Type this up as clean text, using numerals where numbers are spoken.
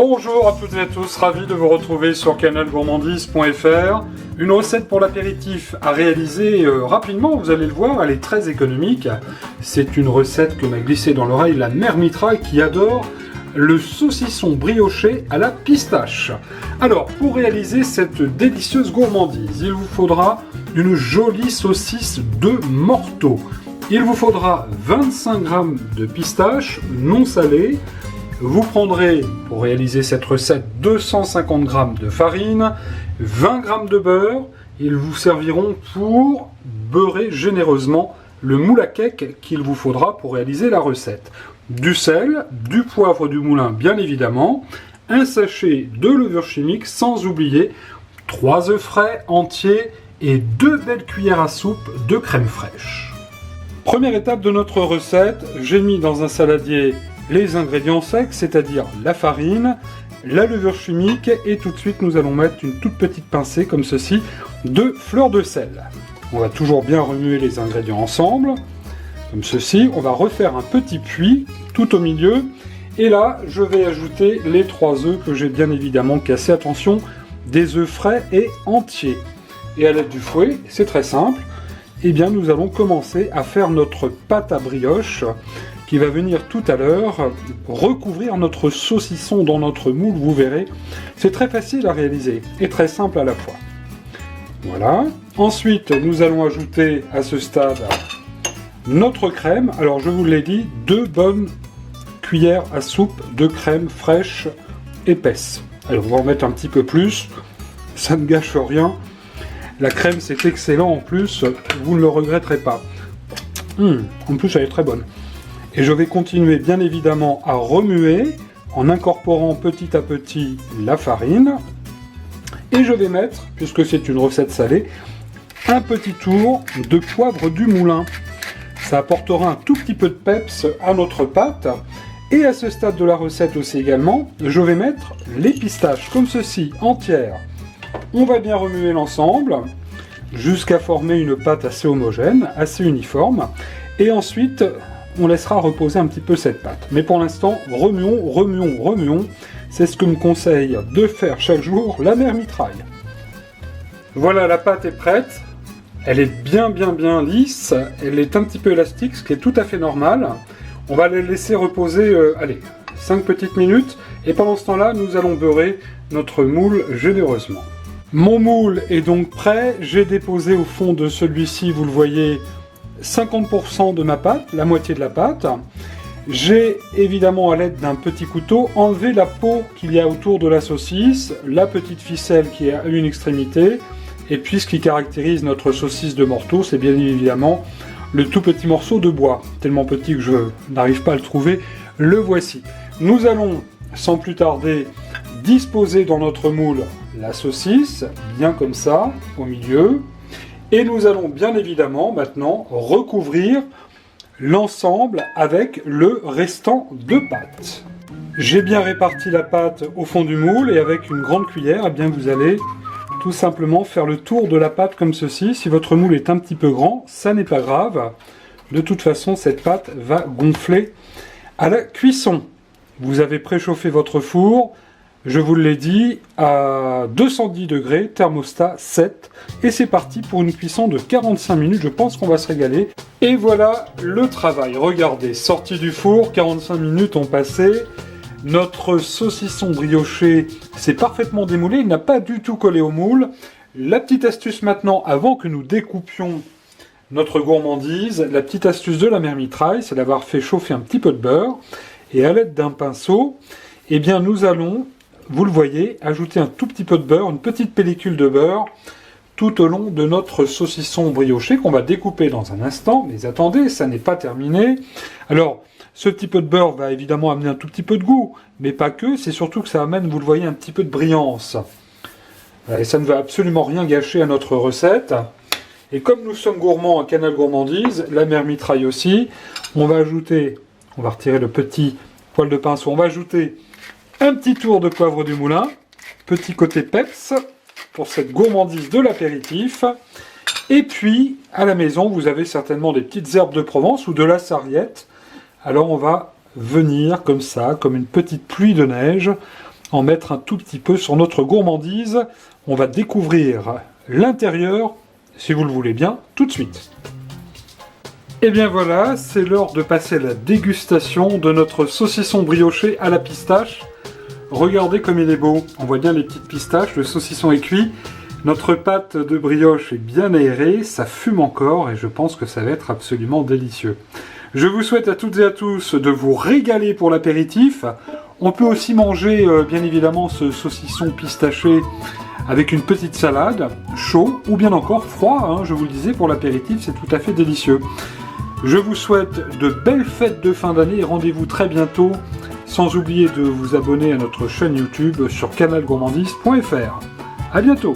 Bonjour à toutes et à tous, ravi de vous retrouver sur canalgourmandise.fr. Une recette pour l'apéritif à réaliser rapidement, vous allez le voir, elle est très économique. C'est une recette que m'a glissée dans l'oreille la mère Mitraille qui adore le saucisson brioché à la pistache. Alors, pour réaliser cette délicieuse gourmandise, il vous faudra une jolie saucisse de Morteau. Il vous faudra 25 g de pistache non salée. Vous prendrez, pour réaliser cette recette, 250 g de farine, 20 g de beurre. Ils vous serviront pour beurrer généreusement le moule à cake qu'il vous faudra pour réaliser la recette. Du sel, du poivre du moulin bien évidemment, un sachet de levure chimique, sans oublier 3 œufs frais entiers et 2 belles cuillères à soupe de crème fraîche. Première étape de notre recette, j'ai mis dans un saladier les ingrédients secs, c'est-à-dire la farine, la levure chimique et tout de suite nous allons mettre une toute petite pincée comme ceci de fleur de sel. On va toujours bien remuer les ingrédients ensemble, comme ceci. On va refaire un petit puits tout au milieu et là je vais ajouter les 3 œufs que j'ai bien évidemment cassés. Attention, des œufs frais et entiers. Et à l'aide du fouet, c'est très simple, eh bien nous allons commencer à faire notre pâte à brioche qui va venir tout à l'heure recouvrir notre saucisson dans notre moule, vous verrez. C'est très facile à réaliser et très simple à la fois. Voilà. Ensuite, nous allons ajouter à ce stade notre crème. Alors, je vous l'ai dit, 2 bonnes cuillères à soupe de crème fraîche épaisse. Alors, on va en mettre un petit peu plus, ça ne gâche rien. La crème, c'est excellent en plus, vous ne le regretterez pas. En plus, elle est très bonne. Et je vais continuer bien évidemment à remuer en incorporant petit à petit la farine. Et je vais mettre, puisque c'est une recette salée, un petit tour de poivre du moulin. Ça apportera un tout petit peu de peps à notre pâte. Et à ce stade de la recette aussi également, je vais mettre les pistaches comme ceci, entières. On va bien remuer l'ensemble jusqu'à former une pâte assez homogène, assez uniforme. Et ensuite, on laissera reposer un petit peu cette pâte. Mais pour l'instant, remuons, remuons, remuons. C'est ce que me conseille de faire chaque jour la mère Mitraille. Voilà, la pâte est prête. Elle est bien lisse. Elle est un petit peu élastique, ce qui est tout à fait normal. On va la laisser reposer, 5 petites minutes. Et pendant ce temps-là, nous allons beurrer notre moule généreusement. Mon moule est donc prêt. J'ai déposé au fond de celui-ci, vous le voyez, 50% de ma pâte, la moitié de la pâte. J'ai évidemment à l'aide d'un petit couteau enlevé la peau qu'il y a autour de la saucisse, la petite ficelle qui est à une extrémité, et puis ce qui caractérise notre saucisse de Morteau, c'est bien évidemment le tout petit morceau de bois, tellement petit que je n'arrive pas à le trouver, le voici. Nous allons sans plus tarder disposer dans notre moule la saucisse, bien comme ça, au milieu. Et nous allons bien évidemment maintenant recouvrir l'ensemble avec le restant de pâte. J'ai bien réparti la pâte au fond du moule et avec une grande cuillère, eh bien vous allez tout simplement faire le tour de la pâte comme ceci. Si votre moule est un petit peu grand, ça n'est pas grave. De toute façon, cette pâte va gonfler à la cuisson. Vous avez préchauffé votre four. Je vous l'ai dit, à 210 degrés, thermostat 7. Et c'est parti pour une cuisson de 45 minutes. Je pense qu'on va se régaler. Et voilà le travail. Regardez, sorti du four, 45 minutes ont passé. Notre saucisson brioché s'est parfaitement démoulé. Il n'a pas du tout collé au moule. La petite astuce maintenant, avant que nous découpions notre gourmandise, la petite astuce de la mère Mitraille, c'est d'avoir fait chauffer un petit peu de beurre. Et à l'aide d'un pinceau, eh bien nous allons, vous le voyez, ajouter un tout petit peu de beurre, une petite pellicule de beurre, tout au long de notre saucisson brioché qu'on va découper dans un instant. Mais attendez, ça n'est pas terminé. Alors, ce petit peu de beurre va évidemment amener un tout petit peu de goût, mais pas que, c'est surtout que ça amène, vous le voyez, un petit peu de brillance. Et ça ne va absolument rien gâcher à notre recette. Et comme nous sommes gourmands à Canal Gourmandise, la mère Mitraille aussi, on va retirer le petit poil de pinceau, on va ajouter un petit tour de poivre du moulin, petit côté peps pour cette gourmandise de l'apéritif. Et puis, à la maison, vous avez certainement des petites herbes de Provence ou de la sarriette. Alors on va venir comme ça, comme une petite pluie de neige, en mettre un tout petit peu sur notre gourmandise. On va découvrir l'intérieur, si vous le voulez bien, tout de suite. Et bien voilà, c'est l'heure de passer la dégustation de notre saucisson brioché à la pistache. Regardez comme il est beau, on voit bien les petites pistaches, le saucisson est cuit. Notre pâte de brioche est bien aérée, ça fume encore et je pense que ça va être absolument délicieux. Je vous souhaite à toutes et à tous de vous régaler pour l'apéritif. On peut aussi manger bien évidemment ce saucisson pistaché avec une petite salade, chaud ou bien encore froid, hein, je vous le disais, pour l'apéritif, c'est tout à fait délicieux. Je vous souhaite de belles fêtes de fin d'année et rendez-vous très bientôt, sans oublier de vous abonner à notre chaîne YouTube sur canalgourmandise.fr. À bientôt!